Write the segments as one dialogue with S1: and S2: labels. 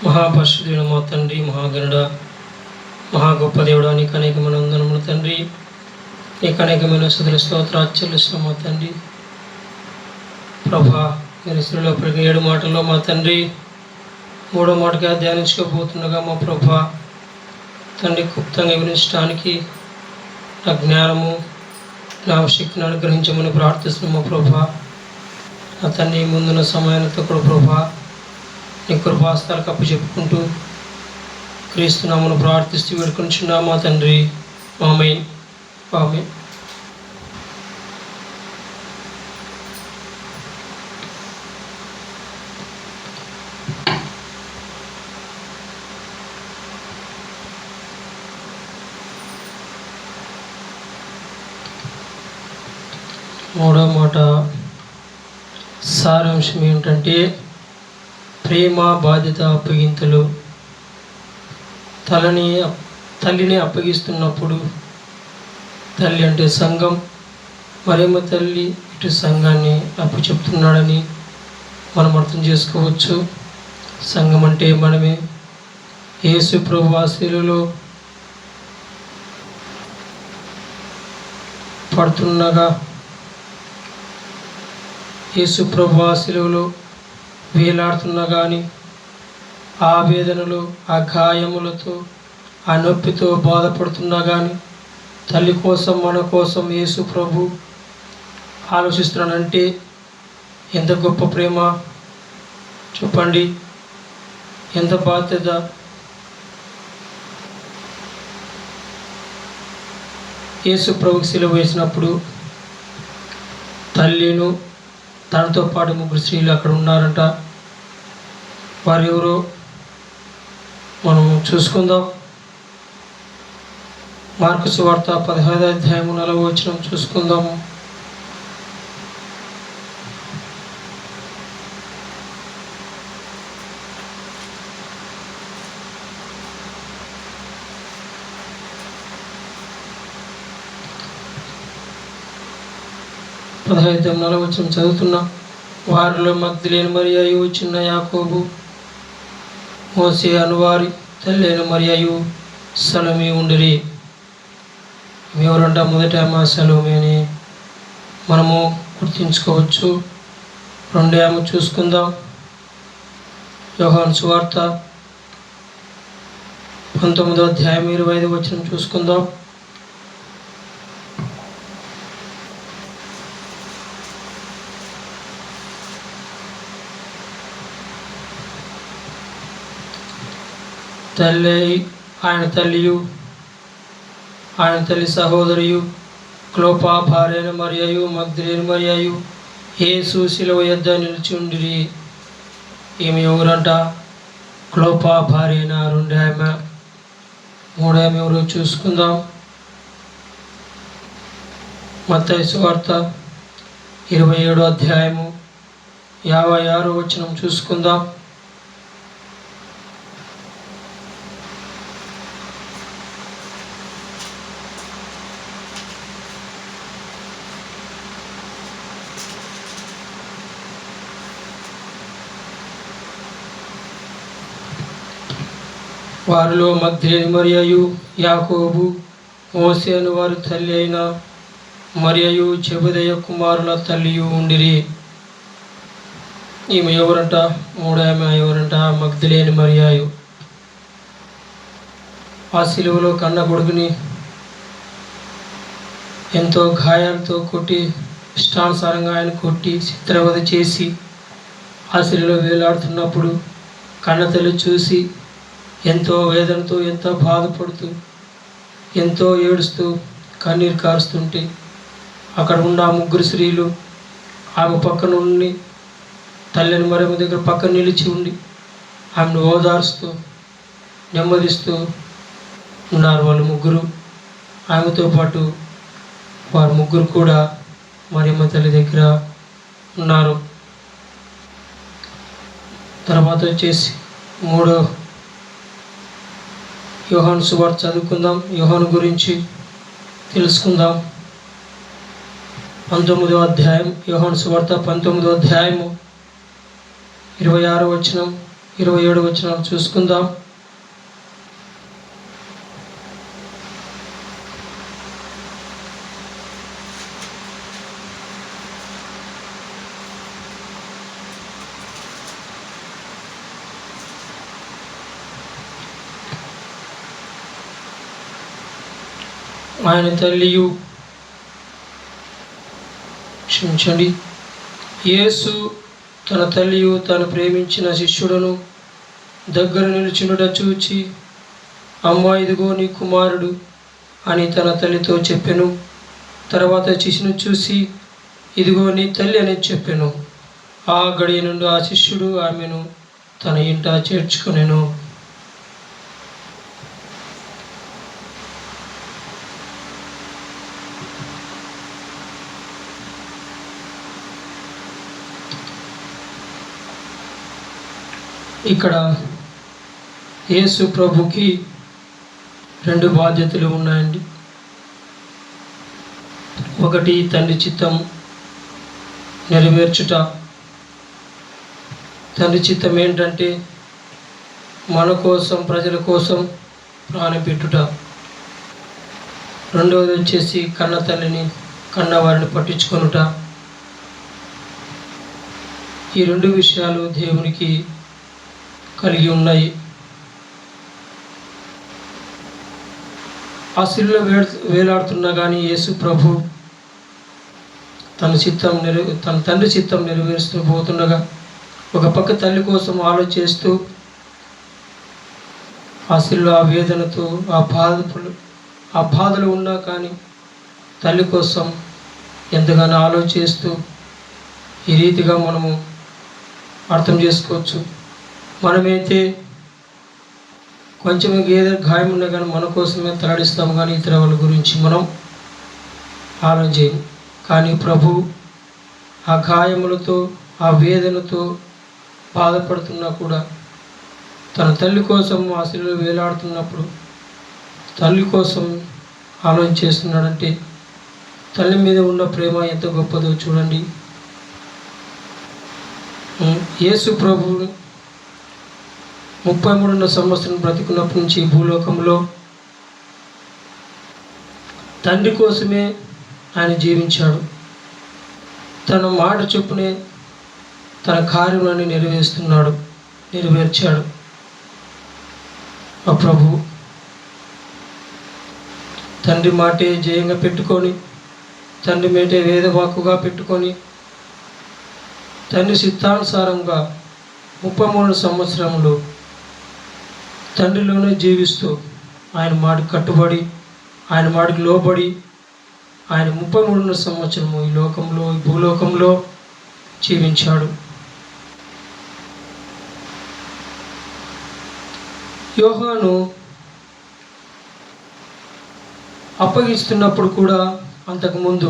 S1: మహాపరిశుద్ధుడు మా తండ్రి, మహాగణుడ, మహా గొప్ప దేవుడా, నీకు అనేకమైన వందనములు తండ్రి. నీకు అనేకమైన స్తుతులు స్తోత్రాలు చెల్లిస్తున్నాం మా తండ్రి. ప్రభా, నేను స్త్రీలో 7 మాటల్లో మా తండ్రి 3వ మాటగా ధ్యానించుకోబోతుండగా మా ప్రభా తండ్రి గుప్తంగా వివరించడానికి నా జ్ఞానము, నా శక్తిని అనుగ్రహించమని ప్రార్థిస్తున్నాం మా ప్రభా. నా తండ్రి ముందున్న సమయాలతో కూడా ప్రభా నీ కృపాస్తాలకు అప్పు చెప్పుకుంటూ క్రీస్తునామను ప్రార్థిస్తూ వేడుకొనిచున్నాం మా తండ్రి. ఆమేన్, ఆమేన్. మూడో మాట సారాంశం ఏమిటంటే ప్రేమ, బాధ్యత, అప్పగింతలు. తల్లిని అప్పగిస్తున్నప్పుడు, తల్లి అంటే సంఘం, మరేమో తల్లి ఇటు సంఘాన్ని అప్పు చెప్తున్నాడని మనం అర్థం చేసుకోవచ్చు. సంఘం అంటే మనమే. యేసు ప్రభువు శిలువలో పడుతుండగా, యేసు ప్రభువు శిలువలో వేలాడుతున్నా కానీ ఆ వేదనలో, ఆ గాయములతో, ఆ నొప్పితో బాధపడుతున్నా కానీ తల్లి కోసం, మన కోసం యేసు ప్రభు ఆలోచిస్తున్నాడంటే ఎంత గొప్ప ప్రేమ చెప్పండి, ఎంత బాధ్యత. యేసు ప్రభుకి శిలువ వేసినప్పుడు తల్లిను తనతో పాటు 3 స్త్రీలు అక్కడ ఉన్నారంట. వారు ఎవరో మనం చూసుకుందాం. మార్కు సువార్త 15వ అధ్యాయం 4వ వచనం చూసుకుందాము. చదువుతున్నా. వారిలో మగ్దలేని మరియయు, చిన్న యాకోబు, మోసే అనువారి తల్లి అయిన మరియయు, సలోమి ఉండిరి. ఎవరంట? మొదట ఆమె సలోమి అని మనము గుర్తించుకోవచ్చు. 2వ ఆమె చూసుకుందాం. యోహాను సువార్త 19వ అధ్యాయం 25వ వచనం చూసుకుందాం. ఆయన తల్లి సహోదరియు, క్లోపా భార్యైన మరియయు, మగ్దలేని మరియయు యేసు శిలువ యొద్ద నిలిచి ఉండిరి. ఈమె ఎవరంట? క్లోపా భార్య అయిన 2వ ఆమె. 3వ ఆమె ఎవరో చూసుకుందాం. మత్తయి సువార్త 27వ అధ్యాయము 56వ వచనం చూసుకుందాం. వారిలో మగ్దలేని మరియయు, యాకోబు, మోసే అను వారి తల్లి అయిన మరియయు, జెబెదయి కుమారుల తల్లియు ఉండిరి. ఈమె ఎవరంట? 3వ ఆమె ఎవరంట? మగ్దలేని మరియయు. ఆ శిలువలో కన్న కొడుకుని ఎంతో గాయాలతో కొట్టి, ఇష్టానుసారంగా ఆయన కొట్టి చిత్రవధ చేసి ఆ శిలువలో వేలాడుతున్నప్పుడు కన్న తల్లి చూసి ఎంతో వేదనతో, ఎంతో బాధపడుతూ, ఎంతో ఏడుస్తూ, కన్నీరు కారుస్తుంటే అక్కడ ఉన్న ఆ 3 స్త్రీలు ఆమె పక్కన ఉండి, తల్లిని మరేమ దగ్గర పక్కన నిలిచి ఉండి ఆమెను ఓదారుస్తూ, నెమ్మదిస్తూ ఉన్నారు. వాళ్ళు 3 ఆమెతో పాటు వారు 3 కూడా మరియమ్మ తల్లి దగ్గర ఉన్నారు. తర్వాత వచ్చేసి 3వ యోహాను సువార్త చదువుకుందాం. యోహాను గురించి తెలుసుకుందాం. 19వ అధ్యాయం, యోహాను సువార్త 19వ అధ్యాయము 26వ వచనం. 27 వచనాలు చూసుకుందాం. ఆయన తల్లియు క్షమించండి యేసు తన తల్లియు తాను ప్రేమించిన శిష్యుడను దగ్గర నిలుచుండుట చూచి, అమ్మా, ఇదిగో నీ కుమారుడు అని తన తల్లితో చెప్పెను. తర్వాత శిష్యును చూసి, ఇదిగో నీ తల్లి అని చెప్పెను. ఆ గడియ నుండి ఆ శిష్యుడు ఆమెను తన ఇంట చేర్చుకొనెను. ఇక్కడ యేసు ప్రభుకి 2 బాధ్యతలు ఉన్నాయండి. ఒకటి, తండ్రి చిత్తం నెరవేర్చుట. తండ్రి చిత్తం ఏంటంటే మన కోసం, ప్రజల కోసం ప్రాణం పెట్టుట. రెండవది వచ్చేసి కన్న తల్లిని, కన్నవారిని పట్టించుకొనుట. ఈ 2 విషయాలు దేవునికి కలిగి ఉన్నాయి. ఆ శిలువలో వేలాడుతున్నా కానీ యేసు ప్రభు తన తండ్రి చిత్తం నెరవేరుస్తూ పోతుండగా ఒక పక్క తల్లి కోసం ఆలోచిస్తూ ఆ శిలువ ఆ వేదనతో ఆ బాధలు ఉన్నా కానీ తల్లి కోసం ఎంతగానో ఆలోచిస్తూ ఈ రీతిగా మనము అర్థం చేసుకోవచ్చు. మనమైతే కొంచెం ఏదో గాయం ఉన్నా కానీ మన కోసమే తలడిస్తాం, కానీ ఇతర వాళ్ళ గురించి మనం ఆలోచించం. కానీ ప్రభు ఆ గాయములతో, ఆ వేదనతో బాధపడుతున్నా కూడా తన తల్లి కోసం ఆ శిలువలో వేలాడుతున్నప్పుడు తల్లి కోసం ఆలోచన చేస్తున్నాడంటే తల్లి మీద ఉన్న ప్రేమ ఎంత గొప్పదో చూడండి. యేసు ప్రభు 33వ సంవత్సరం బ్రతికున్నప్పటి నుంచి భూలోకంలో తండ్రి కోసమే ఆయన జీవించాడు. తన మాట చొప్పునే తన కార్యములను నెరవేర్చాడు ఆ ప్రభు. తండ్రి మాటే జయంగా పెట్టుకొని, తండ్రి మేటే వేదవాక్కుగా పెట్టుకొని, తండ్రి సిద్ధానుసారంగా 33 సంవత్సరంలో తండ్రిలోనే జీవిస్తూ ఆయన మాటకు కట్టుబడి, ఆయన మాటకు లోబడి ఆయన 33వ సంవత్సరము ఈ భూలోకంలో జీవించాడు. యోహాను అప్పగిస్తున్నప్పుడు కూడా అంతకుముందు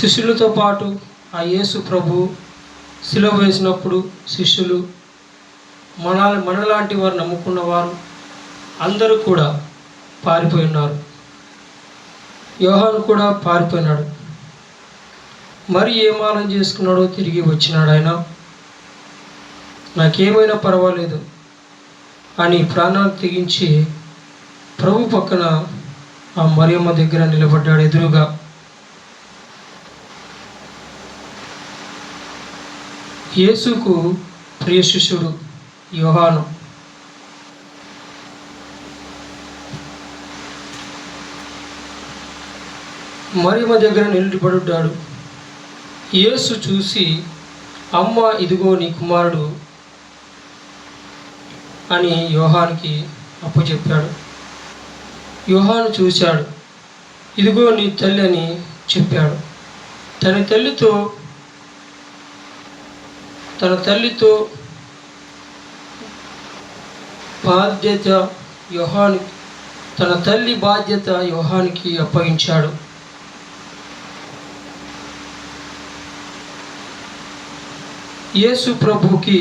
S1: శిష్యులతో పాటు ఆ యేసు ప్రభు శిలువ వేసినప్పుడు శిష్యులు, మనలాంటి వారు నమ్ముకున్న వారు అందరూ కూడా పారిపోయి ఉన్నారు. యోహాను కూడా పారిపోయినాడు. మరి ఏం ఆలోచన చేసుకున్నాడో తిరిగి వచ్చినాడు. ఆయన నాకేమైనా పర్వాలేదు అని ప్రాణాలు తెగించి ప్రభు పక్కన ఆ మరియమ్మ దగ్గర నిలబడ్డాడు ఎదురుగా. యేసుకు ప్రియ శిష్యుడు యోహాను. మరియమ్మ దగ్గర నిలబడ్డాడు. యేసు చూసి, అమ్మ, ఇదిగో నీ కుమారుడు అని యోహానికి అప్పచెప్పాడు. యోహాను చూశాడు, ఇదిగో నీ తల్లి అని చెప్పాడు. తన తల్లితో బాధ్యత యోహానికి, తన తల్లి బాధ్యత యోహానికి అప్పగించాడు. యేసు ప్రభువుకి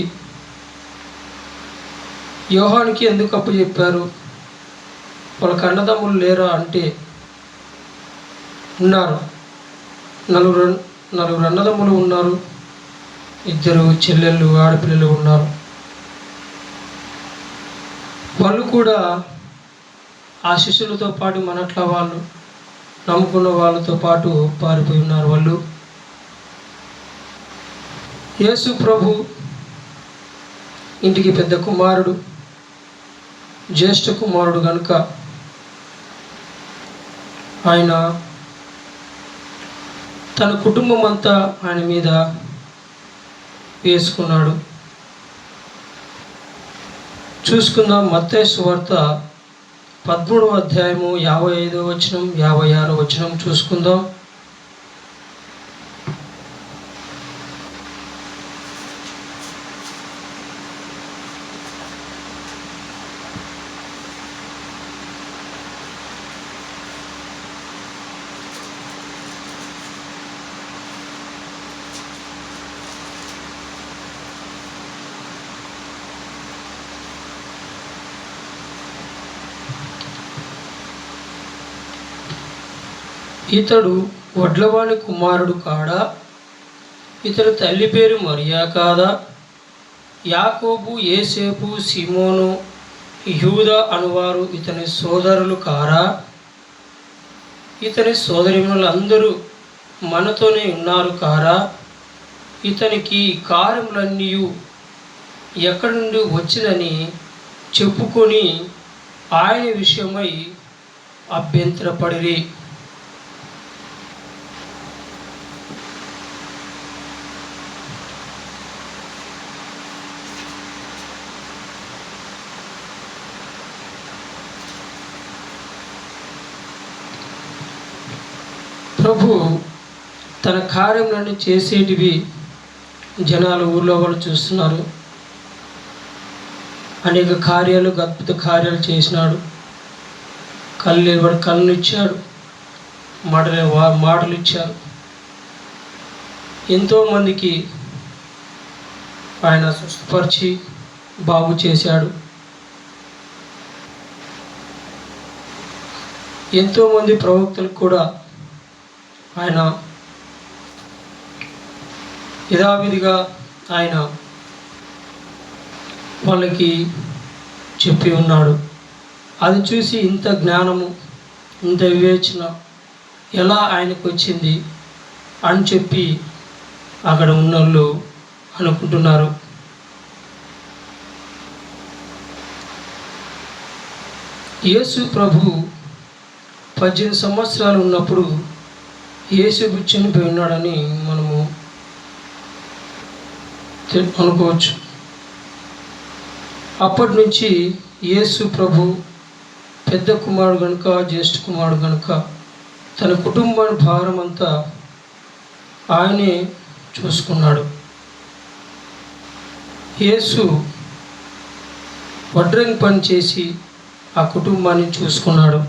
S1: యోహానికి ఎందుకు అప్పచెప్పారు? వాళ్ళకి అన్నదమ్ములు లేరా అంటే ఉన్నారు. నలుగురు అన్నదమ్ములు ఉన్నారు. 2 చెల్లెళ్ళు ఆడపిల్లలు ఉన్నారు. వాళ్ళు కూడా ఆ శిష్యులతో పాటు మనట్లా వాళ్ళు నమ్ముకున్న వాళ్ళతో పాటు పారిపోయి ఉన్నారు. వాళ్ళు యేసు ప్రభు ఇంటికి పెద్ద కుమారుడు, జ్యేష్ఠ కుమారుడు కనుక ఆయన తన కుటుంబం అంతా ఆయన మీద వేసుకున్నాడు. చూసుకుందాం. మత్తయి సువార్త 13వ అధ్యాయము 55వ వచనం 56వ వచనం చూసుకుందాం. ఇతడు వడ్లవాని కుమారుడు కాడా? ఇతని తల్లి పేరు మరియా కాదా? యాకోబు, యేసేపు, సిమోను, యూదా అనువారు ఇతని సోదరులు కారా? ఇతని సోదరిమణులు అందరూ మనతోనే ఉన్నారు కారా? ఇతనికి కార్యములన్నీ ఎక్కడి నుండి వచ్చినని చెప్పుకొని ఆయన విషయమై అభ్యంతరపడిరి. ప్రభు తన కార్యములను చేసేటివి జనాలు ఊళ్ళో వాళ్ళు చూస్తున్నారు. అనేక కార్యాలు, అద్భుత కార్యాలు చేసినాడు. కళ్ళు ఇచ్చాడు, మాటలు ఇచ్చారు. ఎంతోమందికి ఆయన స్వస్థపరిచి బాగు చేశాడు. ఎంతోమంది ప్రవక్తలకు కూడా ఆయన యథావిధిగా ఆయన వాళ్ళకి చెప్పి ఉన్నాడు. అది చూసి ఇంత జ్ఞానము, ఇంత వివేచన ఎలా ఆయనకు వచ్చింది అని చెప్పి అక్కడ ఉన్నోళ్ళు అనుకుంటున్నారు. యేసు ప్రభు 18 సంవత్సరాలు ఉన్నప్పుడు యేసు చనిపోయి ఉన్నాడని మనము అనుకోవచ్చు. అప్పటి నుంచి యేసు ప్రభు పెద్ద కుమారుడు కనుక, జ్యేష్ఠ కుమారుడు కనుక తన కుటుంబాన్ని భారం అంతా ఆయనే చూసుకున్నాడు. యేసు వడ్రంగి పని చేసి ఆ కుటుంబాన్ని చూసుకున్నాడు.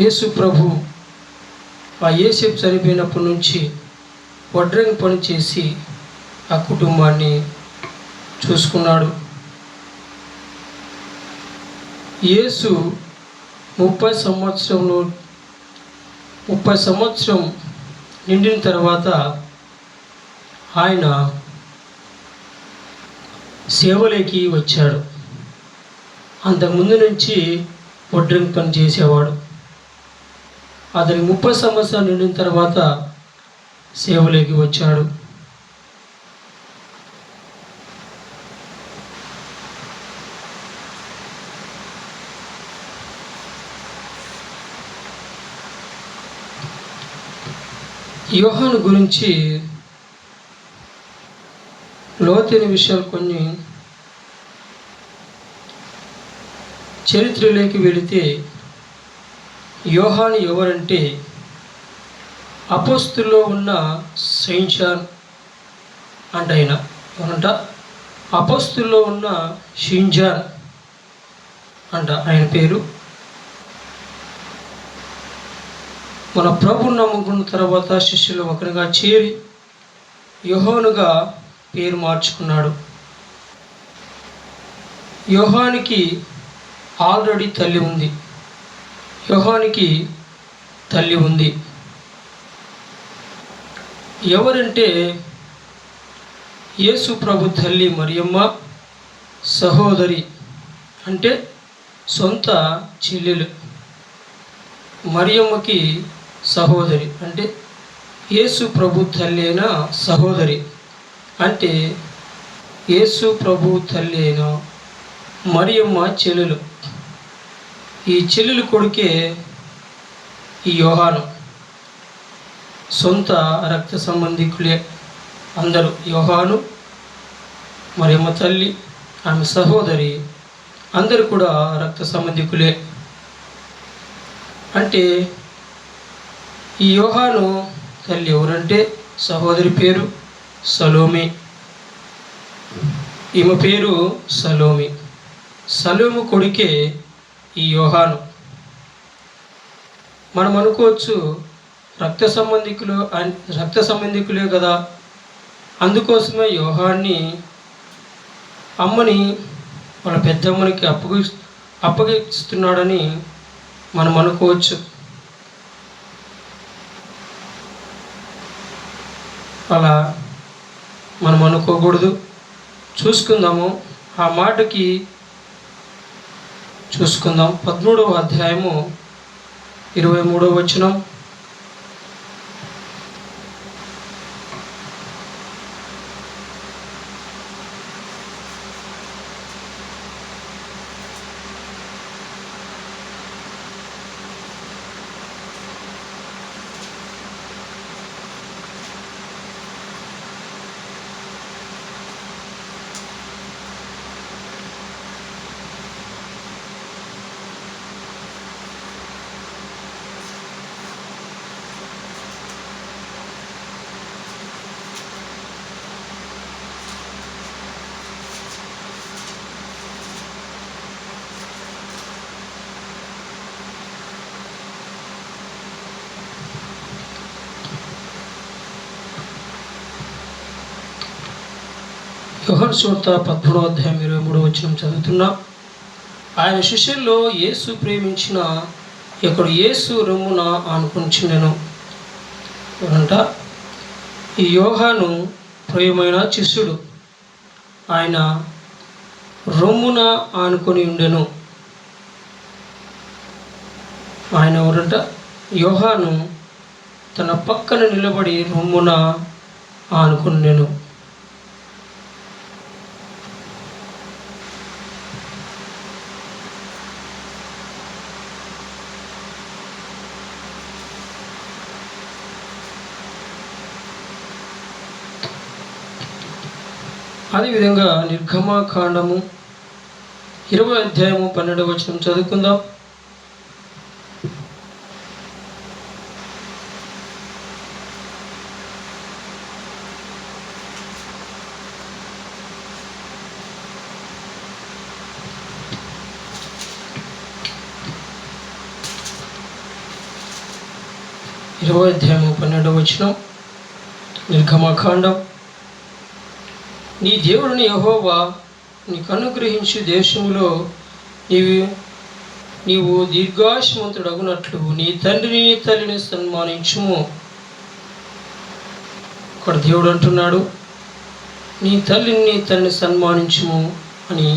S1: యేసు ప్రభు ఆ యేసేపు చనిపోయినప్పటి నుంచి వడ్రంగి పని చేసి ఆ కుటుంబాన్ని చూసుకున్నాడు. యేసు 30 సంవత్సరం నిండిన తర్వాత ఆయన సేవలోకి వచ్చాడు. అంతకుముందు నుంచి వడ్రంగి పని చేసేవాడు. అతనికి 30 సంవత్సరాలు నిండిన తర్వాత సేవలోకి వచ్చాడు. యోహాను గురించి లోతైన విషయాలు కొన్ని చరిత్రలోకి వెళితే, యోహాను ఎవరంటే అపోస్తుల్లో ఉన్న సెయింట్ జాన్ అంట. ఆయన ఎవరంట? అపోస్తుల్లో ఉన్న సెయింట్ జాన్ అంట ఆయన పేరు. మన ప్రభువును నమ్ముకున్న తర్వాత శిష్యులు ఒకరిగా చేరి యోహానుగా పేరు మార్చుకున్నాడు. యోహానికి ఆల్రెడీ తల్లి ఉంది. యోహానికి తల్లి ఉంది. ఎవరంటే యేసు ప్రభు తల్లి మరియమ్మ సహోదరి, అంటే సొంత చెల్లెలు. మరియమ్మకి సహోదరి అంటే యేసు ప్రభు తల్లి అయిన సహోదరి, అంటే యేసు ప్రభు తల్లి అయిన మరియమ్మ చెల్లెలు. ఈ చెల్లెలు కొడుకే ఈ యోహాను. సొంత రక్త సంబంధికులే అందరూ. యోహాను, మరియమ్మ తల్లి, ఆమె సహోదరి అందరూ కూడా రక్త సంబంధికులే. అంటే ఈ యోహాను తల్లి ఎవరంటే సహోదరి పేరు సలోమి. ఈమె పేరు సలోమి. సలోము కొడుకే ఈ యోహాను. మనం అనుకోవచ్చు రక్త సంబంధికులే కదా, అందుకోసమే యోహాన్ని అమ్మని వాళ్ళ పెద్దమ్మనికి అప్పగిస్తున్నాడని మనం అనుకోవచ్చు. అలా మనం అనుకోకూడదు. చూసుకుందాము ఆ మాటకి. చూసుకుందాం 13వ అధ్యాయము 23వ వచనం. యోహాను సువార్త 13వ అధ్యాయం 23వ వచనం చదువుతున్నా. ఆయన శిష్యుల్లో యేసు ప్రేమించిన ఒకడు యేసు రొమ్మున ఆనుకొనిచుండెను. ఎవరంట? ఈ యోహాను ప్రియమైన శిష్యుడు. ఆయన రొమ్మున ఆనుకొని ఉండెను. ఆయన ఎవరంట? యోహాను తన పక్కన నిలబడి రొమ్మున ఆనుకునేను. అదేవిధంగా నిర్గమకాండము 20వ అధ్యాయము 12వ వచనం చదువుకుందాం. అధ్యాయము 12వ వచనం నిర్గమకాండం. నీ దేవుడిని యెహోవా నీకు అనుగ్రహించు దేశంలో నీవు దీర్ఘాయుష్మంతుడగునట్లు నీ తండ్రిని నీ తల్లిని సన్మానించుము. ఇక్కడ దేవుడు అంటున్నాడు, నీ తల్లిని నీ తల్లిని సన్మానించుము అని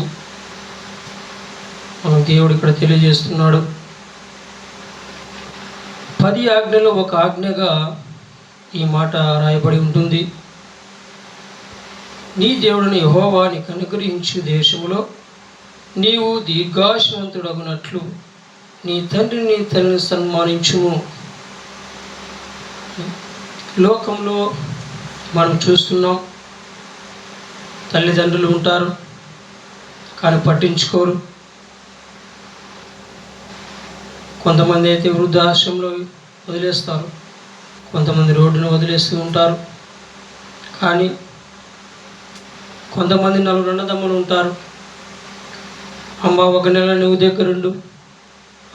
S1: మన దేవుడు ఇక్కడ తెలియజేస్తున్నాడు. 10 ఆజ్ఞలో ఒక ఆజ్ఞగా ఈ మాట రాయబడి ఉంటుంది. నీ దేవుడిని యెహోవా నీకు అనుగ్రహించు దేశములో నీవు దీర్ఘాయుష్మంతుడగునట్లు నీ తండ్రిని నీ తల్లిని సన్మానించుము. లోకంలో మనం చూస్తున్నాం, తల్లిదండ్రులు ఉంటారు కానీ పట్టించుకోరు. కొంతమంది అయితే వృద్ధాశ్రమంలో వదిలేస్తారు, కొంతమంది రోడ్డును వదిలేస్తూ ఉంటారు. కానీ కొంతమంది 4 అన్నదమ్ములు ఉంటారు. అమ్మ 1 నెల నువ్వు దగ్గరుండు,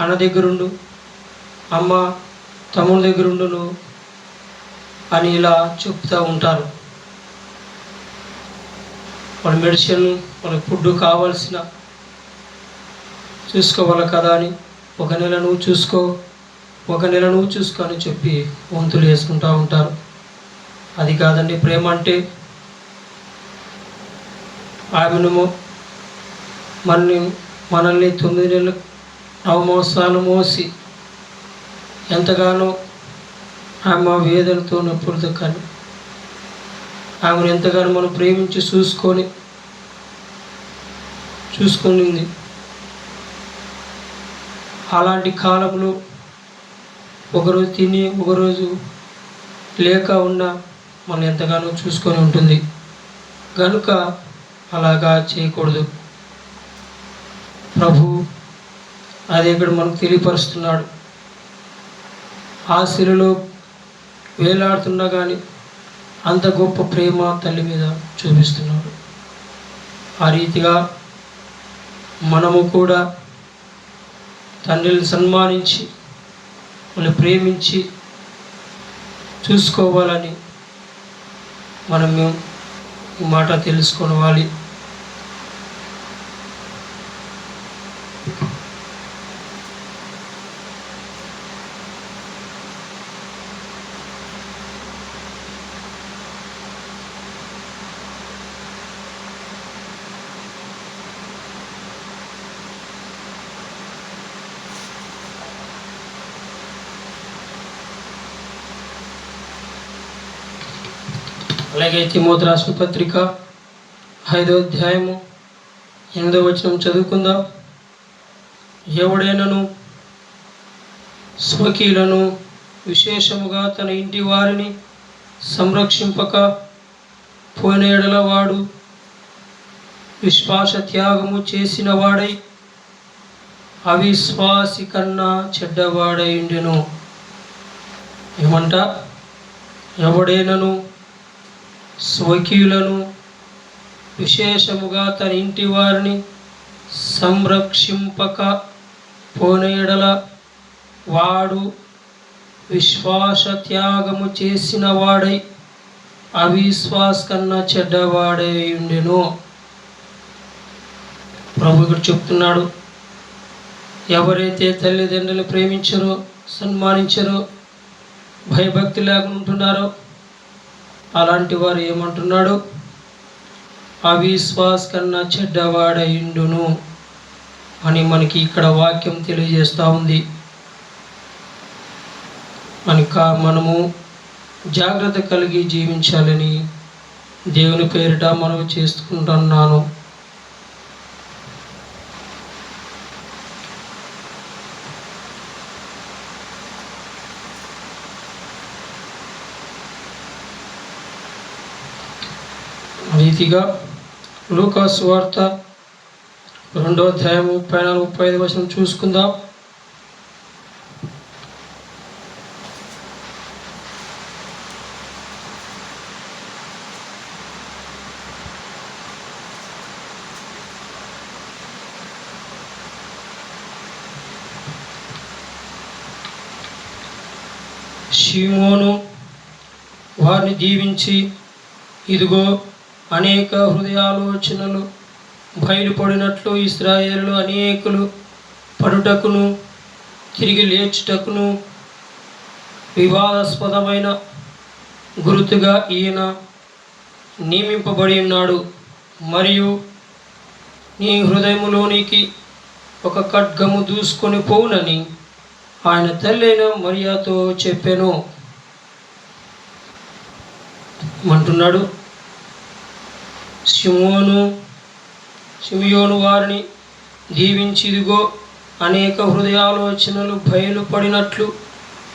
S1: అన్న దగ్గరుండు, అమ్మ తమ్ముడి దగ్గరుండు నువ్వు అని ఇలా చెప్తూ ఉంటారు. వాళ్ళ మెడిసిన్, వాళ్ళ ఫుడ్ కావాల్సిన చూసుకోవాలి కదా అని 1 నెల నువ్వు చూసుకో, 1 నెల నువ్వు చూసుకో అని చెప్పి వంతులు వేసుకుంటూ ఉంటారు. అది కాదండి ప్రేమ అంటే. ఆమెను మనల్ని 9 నెలలు 9 మాసాలు మోసి ఎంతగానో ఆమె వేదనతో నొప్పులతో కానీ ఆమెను ఎంతగానో మనం ప్రేమించి చూసుకునింది. అలాంటి కాలంలో ఒకరోజు తిని ఒకరోజు లేక ఉన్నా మనం ఎంతగానో చూసుకొని ఉంటుంది. కనుక అలాగా చేయకూడదు. ప్రభు అదే ఇక్కడ మనకు తెలియపరుస్తున్నాడు. ఆ శిలువలో వేలాడుతున్నా కానీ అంత గొప్ప ప్రేమ తల్లి మీద చూపిస్తున్నాడు. ఆ రీతిగా మనము కూడా తండ్రిని సన్మానించి వాళ్ళని ప్రేమించి చూసుకోవాలని మనం ఈ మాట తెలుసుకోవాలి. అలాగే తిమోతి రాసిన పత్రిక 5వ అధ్యాయము 8వ వచనం చదువుకుందాం. ఎవడైనను స్వకీయులను విశేషముగా తన ఇంటి వారిని సంరక్షింపక పోయిన ఎడల వాడు విశ్వాస త్యాగము చేసిన వాడై అవిశ్వాసి కన్నా చెడ్డవాడై ఉండెను. ఏమంట? ఎవడైనను స్వకీయులను విశేషముగా తన ఇంటి వారిని సంరక్షింపక పోయిన ఎడల వాడు విశ్వాస త్యాగము చేసిన వాడై అవిశ్వాస కన్నా చెడ్డవాడై ఉండెను. ప్రభు ఇక్కడ చెప్తున్నాడు, ఎవరైతే తల్లిదండ్రులు ప్రేమించరో, సన్మానించరో, భయభక్తి లేకుండా ఉంటున్నారో అలాంటి వారు ఏమంటున్నాడు? అవిశ్వాస కన్నా చెడ్డవాడయుండును అని మనకి ఇక్కడ వాక్యం తెలియజేస్తూ ఉంది. మనము జాగ్రత్త కలిగి జీవించాలని దేవుని పేరిట మనవి చేసుకుంటున్నాను. రీతిగా లూకా సువార్త 2వ అధ్యాయం 34-35 వచనం చూసుకుందాం. షిమోను వారిని దీవించి, ఇదిగో అనేక హృదయాలోచనలు బయలుపడినట్లు ఇశ్రాయేలులో అనేకులు పడుటకును తిరిగి లేచుటకును వివాదాస్పదమైన గుర్తుగా ఈయన నియమింపబడి ఉన్నాడు. మరియు నీ హృదయములోనికి ఒక ఖడ్గము దూసుకొని పోవునని ఆయన తల్లైన మరియతో చెప్పెను అంటున్నాడు. షిమియోను వారిని దీవించి, ఇదిగో అనేక హృదయాలోచనలు బయలుపడినట్లు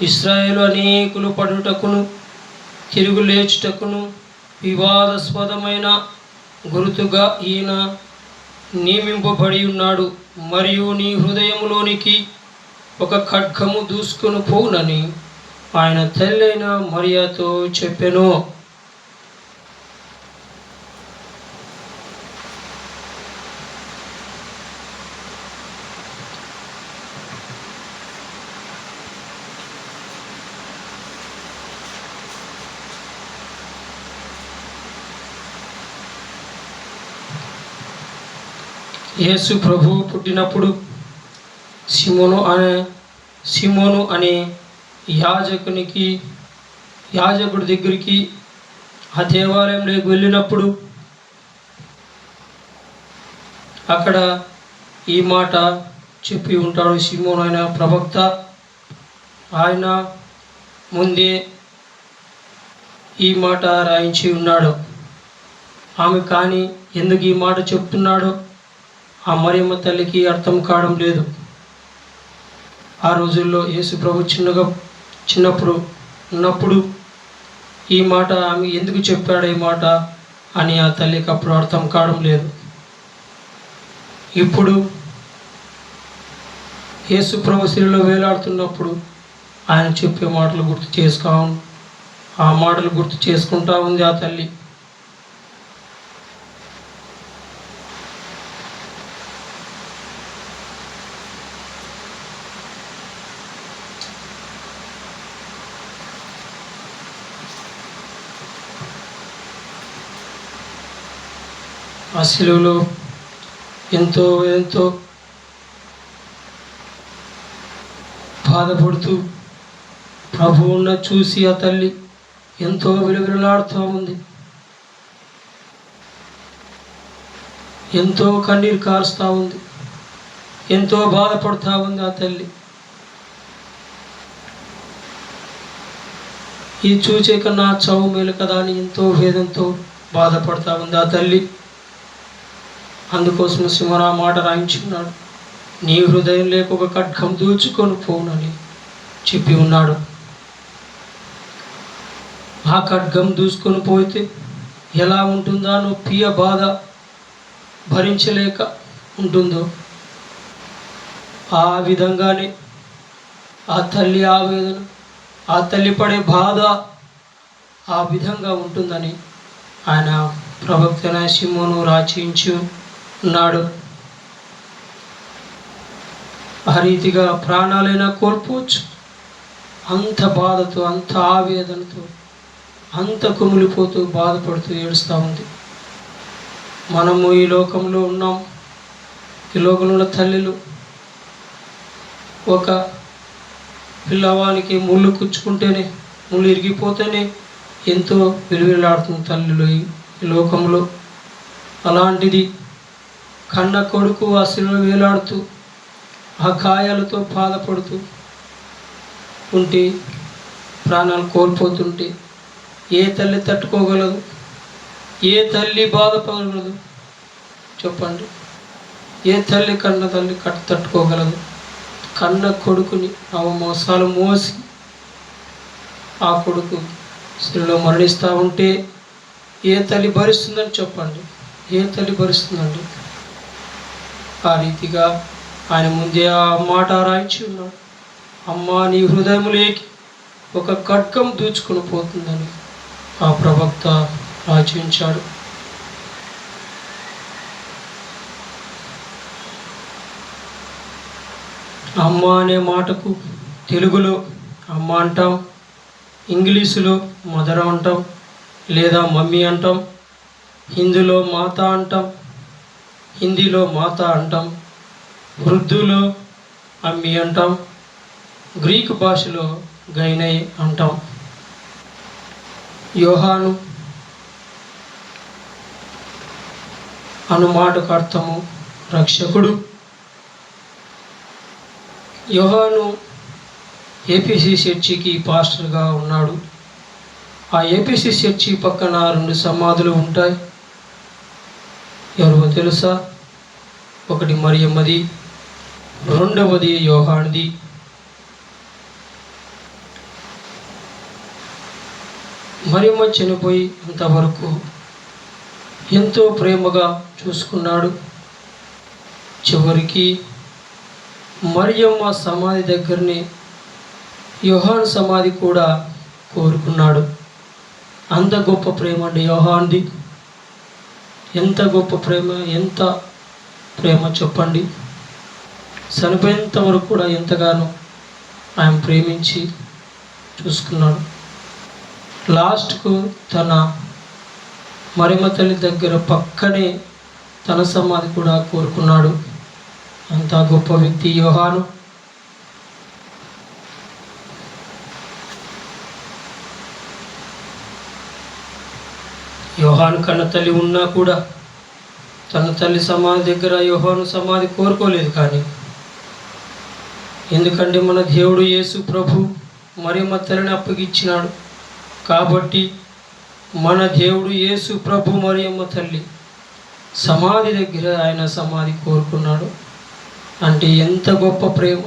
S1: ఇశ్రాయేలు అనేకులు పడుటకును తిరుగు లేచుటకును వివాదాస్పదమైన గుర్తుగా ఈయన నియమింపబడి ఉన్నాడు. మరియు నీ హృదయములోనికి ఒక ఖడ్గము దూసుకొని పోవునని ఆయన తల్లైన మరియతో చెప్పెను. యేసు ప్రభువు పుట్టినప్పుడు సిమోను అనే యాజకుడి దగ్గరికి ఆ దేవాలయంలోకి వెళ్ళినప్పుడు అక్కడ ఈ మాట చెప్పి ఉంటాడు సీమోను అయిన ప్రవక్త. ఆయన ముందే ఈ మాట రాయించి ఉన్నాడు. ఆమె కానీ ఎందుకు ఈ మాట చెప్తున్నాడో ఆ మరియమ్మ తల్లికి అర్థం కావడం లేదు. ఆ రోజుల్లో యేసు ప్రభు చిన్నప్పుడు ఉన్నప్పుడు ఈ మాట ఆమె ఎందుకు చెప్పాడు ఈ మాట అని ఆ తల్లికి అప్పుడు అర్థం కావడం లేదు. ఇప్పుడు యేసు ప్రభు శిలువలో వేలాడుతున్నప్పుడు ఆయన చెప్పే మాటలు ఆ మాటలు గుర్తు చేసుకుంటా ఉంది ఆ తల్లి. ఆ శిలువలో ఎంతో ఎంతో బాధపడుతూ ప్రభువున్న చూసి ఆ తల్లి ఎంతో విలువిలాడుతూ ఉంది. ఎంతో కన్నీరు కారుస్తూ ఉంది. ఎంతో బాధపడుతూ ఉంది ఆ తల్లి. ఈ చూచే కన్నా చావు మేలు కదా అని ఎంతో వేదంతో బాధపడుతూ ఉంది ఆ తల్లి. అందుకోసం సింహరా మాట రాయించున్నాడు, నీ హృదయం లేక ఒక ఖడ్గం దూచుకొని పోనని చెప్పి ఉన్నాడు. ఆ ఖడ్గం దూసుకొని పోతే ఎలా ఉంటుందా నొప్పి, బాధ భరించలేక ఉంటుందో ఆ విధంగానే ఆ తల్లి ఆవేదన, ఆ తల్లి పడే బాధ ఆ విధంగా ఉంటుందని ఆయన ప్రవక్త సీమోను రాయించి ఉన్నాడు. ఆ రీతిగా ప్రాణాలైనా కోల్పోవచ్చు. అంత బాధతో, అంత ఆవేదనతో, అంత కుమిలిపోతూ బాధపడుతూ ఏడుస్తూ ఉంది. మనము ఈ లోకంలో ఉన్నాం. ఈ లోకంలో తల్లిలు ఒక పిల్లవానికి ముళ్ళు కుచ్చుకుంటేనే, ముళ్ళు ఇరిగిపోతేనే ఎంతో విలువలాడుతుంది తల్లిలు ఈ లోకంలో. అలాంటిది కన్న కొడుకు ఆ శిలువలో వేలాడుతూ ఆ గాయాలతో బాధపడుతూ ఉంటే, ప్రాణాలు కోల్పోతుంటే ఏ తల్లి తట్టుకోగలదు? ఏ తల్లి బాధపడగలదు చెప్పండి? ఏ తల్లి కన్న తల్లి తట్టుకోగలదు? కన్న కొడుకుని మోసాలు మోసి ఆ కొడుకు శిలువలో మరణిస్తూ ఉంటే ఏ తల్లి భరిస్తుందని చెప్పండి? ఏ తల్లి భరిస్తుందండి? ఆ రీతిగా ఆయన ముందే ఆ మాట రాయించి ఉన్నాడు, అమ్మా నీ హృదయములోకి ఒక ఖడ్గం దూచుకొని పోతుందని ఆ ప్రవక్త రాయించాడు. అమ్మ అనే మాటకు తెలుగులో అమ్మ అంటాం, ఇంగ్లీషులో మదర్ అంటాం, లేదా మమ్మీ అంటాం, హిందీలో మాత అంటాం, ఉర్దూలో అమ్మి అంటాం, గ్రీకు భాషలో గైనై అంటాం. యోహాను అను మాటకు అర్థము రక్షకుడు. యోహాను ఏపీసీ చర్చికి పాస్టర్గా ఉన్నాడు. ఆ ఏపీసీ చర్చి పక్కన 2 సమాధులు ఉంటాయి. ఎవరో తెలుసా? ఒకటి మరియమ్మది, రెండవది యోహానుది. మరియమ్మ చనిపోయి అంతవరకు ఎంతో ప్రేమగా చూసుకున్నాడు. చివరికి మరియమ్మ సమాధి దగ్గరనే యోహాను సమాధి కూడా కోరుకున్నాడు. అంత గొప్ప ప్రేమ అండి యోహానుది. ఎంత గొప్ప ప్రేమ, ఎంత ప్రేమ చెప్పండి. చనిపోయేంత వరకు కూడా ఎంతగానో ఆయన ప్రేమించి చూసుకున్నాడు. లాస్ట్కు తన మరియమ్మ తల్లి దగ్గర పక్కనే తన సమాధి కూడా కోరుకున్నాడు. అంత గొప్ప వ్యక్తి యోహాను. యోహాను కన్న తల్లి ఉన్నా కూడా తన తల్లి సమాధి దగ్గర యోహాను సమాధి కోరుకోలేదు. కానీ ఎందుకంటే మన దేవుడు యేసు ప్రభు మరియమ్మ తల్లిని అప్పగించినాడు కాబట్టి మన దేవుడు యేసు ప్రభు మరియమ్మ తల్లి సమాధి దగ్గర ఆయన సమాధి కోరుకున్నాడు. అంటే ఎంత గొప్ప ప్రేమ,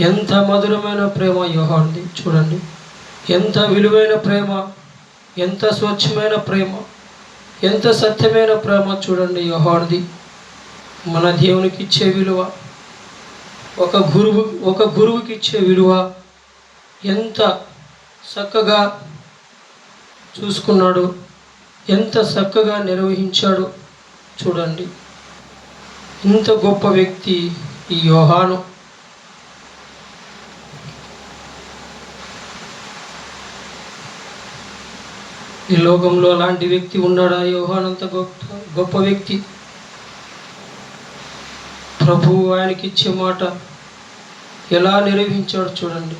S1: ఎంత మధురమైన ప్రేమ యోహానుది. చూడండి, ఎంత విలువైన ప్రేమ, ఎంత స్వచ్ఛమైన ప్రేమ, ఎంత సత్యమైన ప్రేమ. చూడండి యోహానుది. మన దేవునికి ఇచ్చే విలువ, ఒక గురువుకి ఇచ్చే విలువ, ఎంత చక్కగా చూసుకున్నాడు, ఎంత చక్కగా నిర్వహించాడు. చూడండి, ఇంత గొప్ప వ్యక్తి ఈ యోహాను. ఈ లోకంలో అలాంటి వ్యక్తి ఉన్నాడా? యోహాను అంత గొప్ప వ్యక్తి. ప్రభువు ఆయనకి ఇచ్చే మాట ఎలా నిర్వహించాడు చూడండి.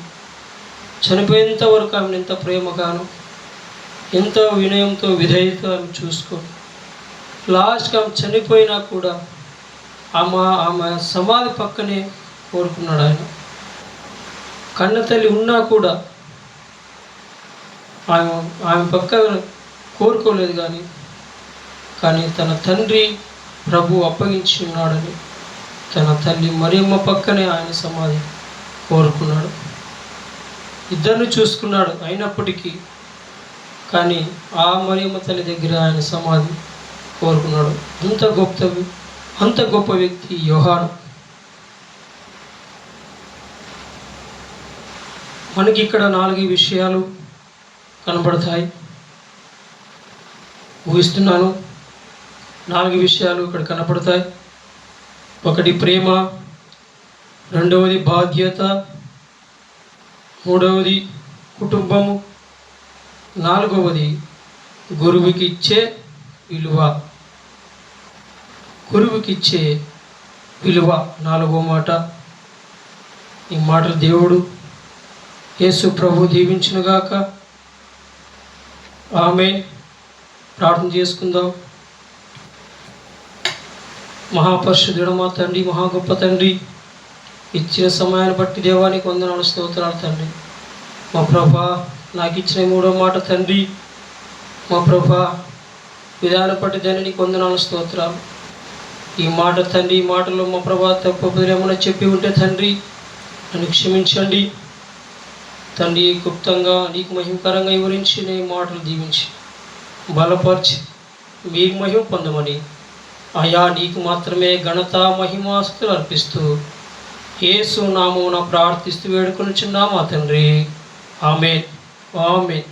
S1: చనిపోయేంత వరకు ఆమెను ఎంత ప్రేమగాను, ఎంత వినయంతో విధేయత ఆమె చూసుకో. లాస్ట్గా ఆమె చనిపోయినా కూడా ఆమె సమాధి పక్కనే కోరుకున్నాడు ఆయన. కన్న తల్లి ఉన్నా కూడా ఆమె పక్క కోరుకోలేదు. కానీ తన తండ్రి ప్రభు అప్పగించి ఉన్నాడని తన తల్లి మరియమ్మ పక్కనే ఆయన సమాధి కోరుకున్నాడు. ఇద్దరిని చూసుకున్నాడు. అయినప్పటికీ కానీ ఆ మరియమ్మ తల్లి దగ్గర ఆయన సమాధి కోరుకున్నాడు. అంత గొప్ప వ్యక్తి యోహాను. మనకి ఇక్కడ 4 విషయాలు కనబడతాయి. ఊహిస్తున్నాను 4 విషయాలు ఇక్కడ కనపడతాయి. ఒకటి ప్రేమ, రెండవది బాధ్యత, మూడవది కుటుంబము, నాలుగవది గురువుకి ఇచ్చే విలువ. గురువుకి ఇచ్చే విలువ 4వ మాట. ఈ మాటలు దేవుడు యేసు ప్రభు దీవించునుగాక. ఆమేన్. ప్రార్థన చేసుకుందాం. మహాపరిశుద్ధుడు మా తండ్రి, మహా గొప్ప తండ్రి, ఇచ్చిన సమయాన్ని బట్టి దేవానికి వందనాలు, స్తోత్రాలు తండ్రి. మా ప్రభా, నాకు ఇచ్చిన 3వ మాట తండ్రి, మా ప్రభా విధానం బట్టి దాన్ని నీకు వందనాలు, స్తోత్రాలు. ఈ మాట తండ్రి, ఈ మాటలో మా ప్రభా తప్పులు ఏమైనా చెప్పి ఉంటే తండ్రి నన్ను క్షమించండి తండ్రి. గుప్తంగా నీకు మహిమకరంగా వివరించి నీ మాటలు దీవించి బలపరిచి మీకు మహిమ పొందమని అయా నీకు మాత్రమే ఘనత మహిమాస్తులు అర్పిస్తూ యేసు నామమున ప్రార్థిస్తూ వేడుకొనుచున్నాము తండ్రి. ఆమేన్. ఆమేన్.